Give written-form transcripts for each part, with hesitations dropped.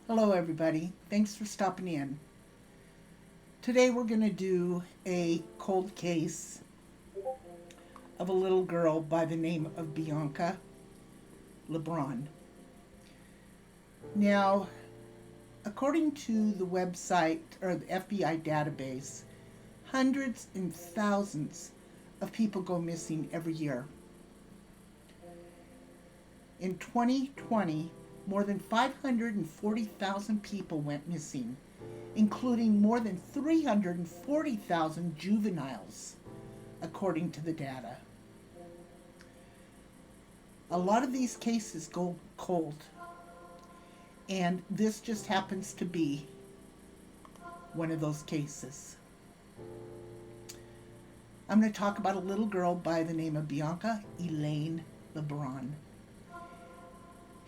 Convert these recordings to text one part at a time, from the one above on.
Hello, everybody. Thanks for stopping in. Today, we're going to do a cold case of a little girl by the name of Bianca Labron. Now, according to the website or the FBI database, hundreds and thousands of people go missing every year. In 2020, more than 540,000 people went missing, including more than 340,000 juveniles, according to the data. A lot of these cases go cold, and this just happens to be one of those cases. I'm going to talk about a little girl by the name of Bianca Elaine Labron.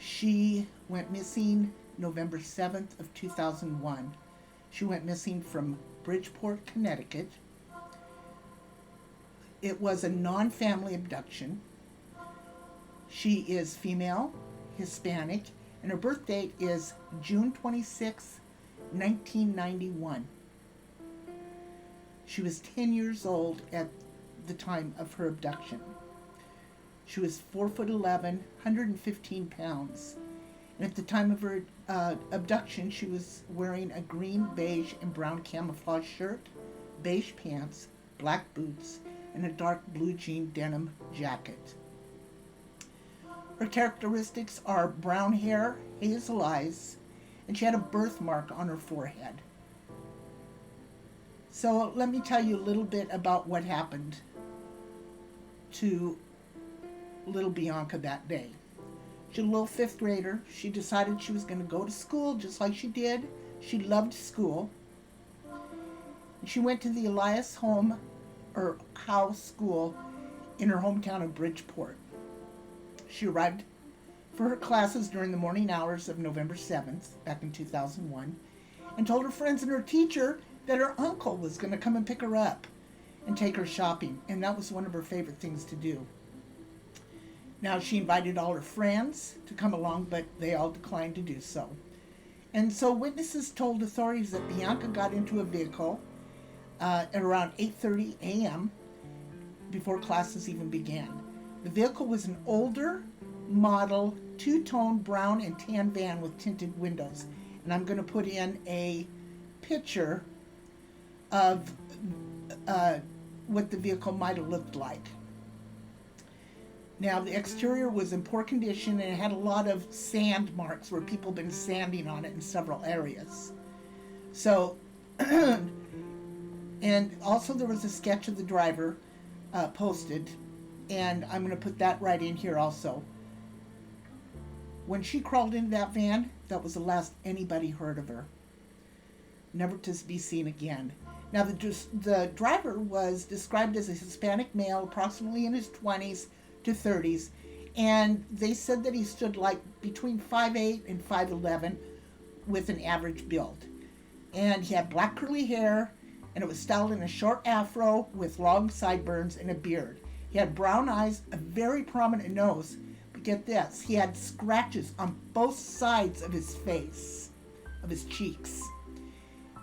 She went missing November 7th of 2001. She went missing from Bridgeport, Connecticut. It was a non-family abduction. She is female, Hispanic, and her birth date is June 26, 1991. She was 10 years old at the time of her abduction. She was 4'11", 115 pounds. And at the time of her abduction, she was wearing a green, beige, and brown camouflage shirt, beige pants, black boots, and a dark blue jean denim jacket. Her characteristics are brown hair, hazel eyes, and she had a birthmark on her forehead. So let me tell you a little bit about what happened to little Bianca that day. She's a little fifth grader. She decided she was going to go to school just like she did. She loved school. She went to the Elias House School in her hometown of Bridgeport. She arrived for her classes during the morning hours of November 7th, back in 2001, and told her friends and her teacher that her uncle was going to come and pick her up and take her shopping, and that was one of her favorite things to do. Now, she invited all her friends to come along, but they all declined to do so. And so witnesses told authorities that Bianca got into a vehicle at around 8:30 a.m. before classes even began. The vehicle was an older model, two-tone brown and tan van with tinted windows. And I'm going to put in a picture of what the vehicle might have looked like. Now, the exterior was in poor condition and it had a lot of sand marks where people had been sanding on it in several areas. So, and also there was a sketch of the driver posted, and I'm going to put that right in here also. When she crawled into that van, that was the last anybody heard of her. Never to be seen again. Now, the driver was described as a Hispanic male, approximately in his 20s to 30s, and they said that he stood like between 5'8" and 5'11" with an average build. And he had black curly hair, and it was styled in a short afro with long sideburns and a beard. He had brown eyes, a very prominent nose, but get this, he had scratches on both sides of his face, of his cheeks.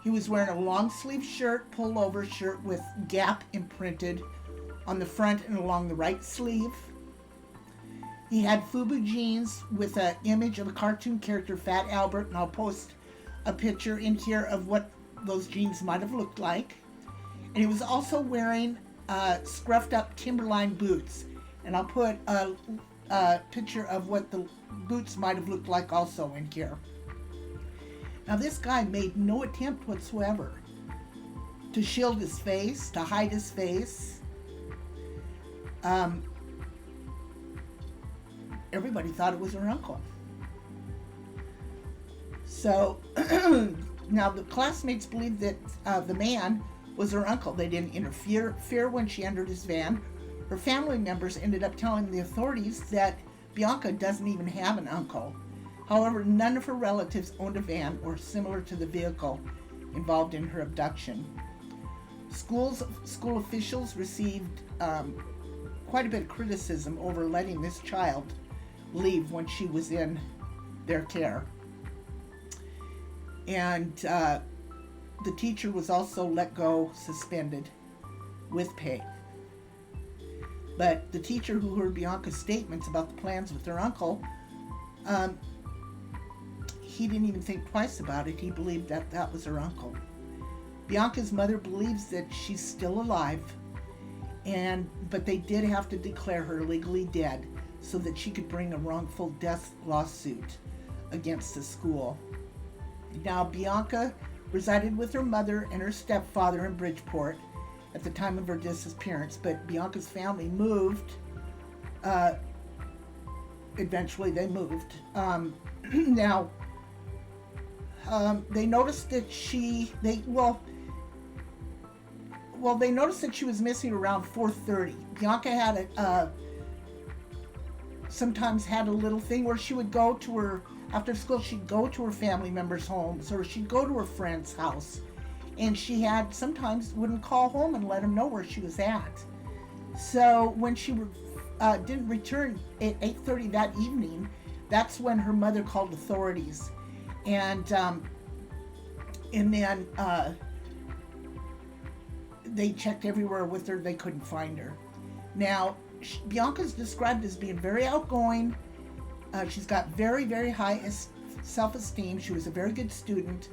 He was wearing a long sleeve shirt, pullover shirt with Gap imprinted on the front and along the right sleeve. He had FUBU jeans with an image of a cartoon character, Fat Albert, and I'll post a picture in here of what those jeans might have looked like. And he was also wearing scruffed up Timberline boots, and I'll put a picture of what the boots might have looked like also in here. Now, this guy made no attempt whatsoever to shield his face, to hide his face. Everybody thought it was her uncle. So, now the classmates believed that the man was her uncle. They didn't interfere when she entered his van. Her family members ended up telling the authorities that Bianca doesn't even have an uncle. However, none of her relatives owned a van or similar to the vehicle involved in her abduction. School officials received quite a bit of criticism over letting this child leave when she was in their care. And the teacher was also let go, suspended with pay. But the teacher who heard Bianca's statements about the plans with her uncle, um, he didn't even think twice about it. He believed that that was her uncle. Bianca's mother believes that she's still alive, but they did have to declare her legally dead so that she could bring a wrongful death lawsuit against the school. Now, Bianca resided with her mother and her stepfather in Bridgeport at the time of her disappearance, but Bianca's family moved. Eventually, they moved. Now, they noticed that they noticed that she was missing around 4:30. Bianca had sometimes had a little thing where she would go to her, after school, she'd go to her family members' homes, or she'd go to her friend's house, and she had sometimes wouldn't call home and let them know where she was at. So when she didn't return at 8:30 that evening, that's when her mother called authorities, and then they checked everywhere with her. They couldn't find her. Now, Bianca's described as being very outgoing. She's got very, very high self-esteem. She was a very good student,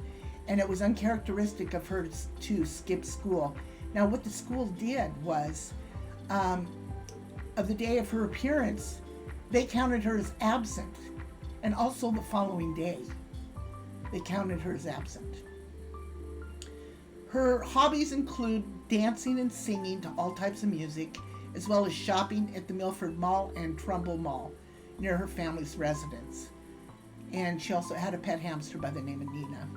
and it was uncharacteristic of her to skip school. Now, what the school did was, of the day of her appearance, they counted her as absent, and also the following day, they counted her as absent. Her hobbies include dancing and singing to all types of music, as well as shopping at the Milford Mall and Trumbull Mall near her family's residence. And she also had a pet hamster by the name of Nina.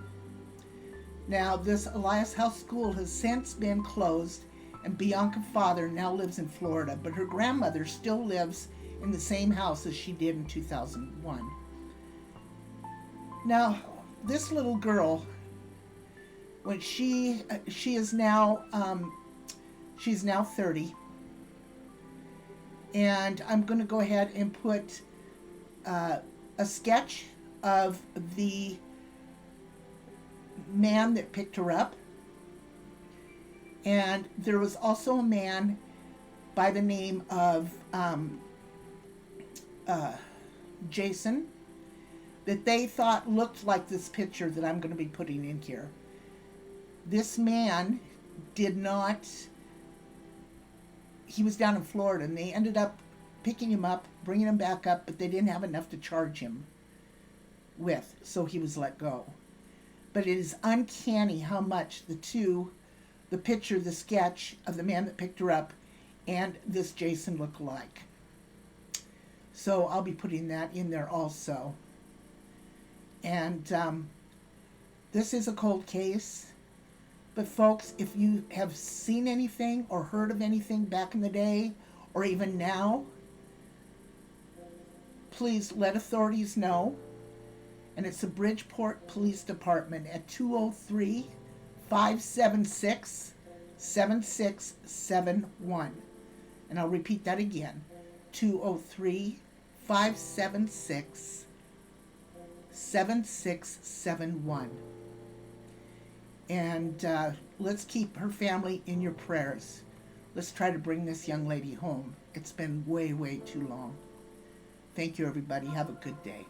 Now, this Elias House School has since been closed, and Bianca's father now lives in Florida, but her grandmother still lives in the same house as she did in 2001. Now, this little girl, when she's now 30, and I'm going to go ahead and put a sketch of the man that picked her up. And there was also a man by the name of Jason that they thought looked like this picture that I'm going to be putting in here. This man he was down in Florida, and they ended up picking him up, bringing him back up, but they didn't have enough to charge him with, so he was let go. But it is uncanny how much the picture, the sketch of the man that picked her up and this Jason look alike. So I'll be putting that in there also. And this is a cold case. But folks, if you have seen anything or heard of anything back in the day or even now, please let authorities know. And it's the Bridgeport Police Department at 203-576-7671. And I'll repeat that again, 203-576-7671. And let's keep her family in your prayers. Let's try to bring this young lady home. It's been way, way too long. Thank you, everybody. Have a good day.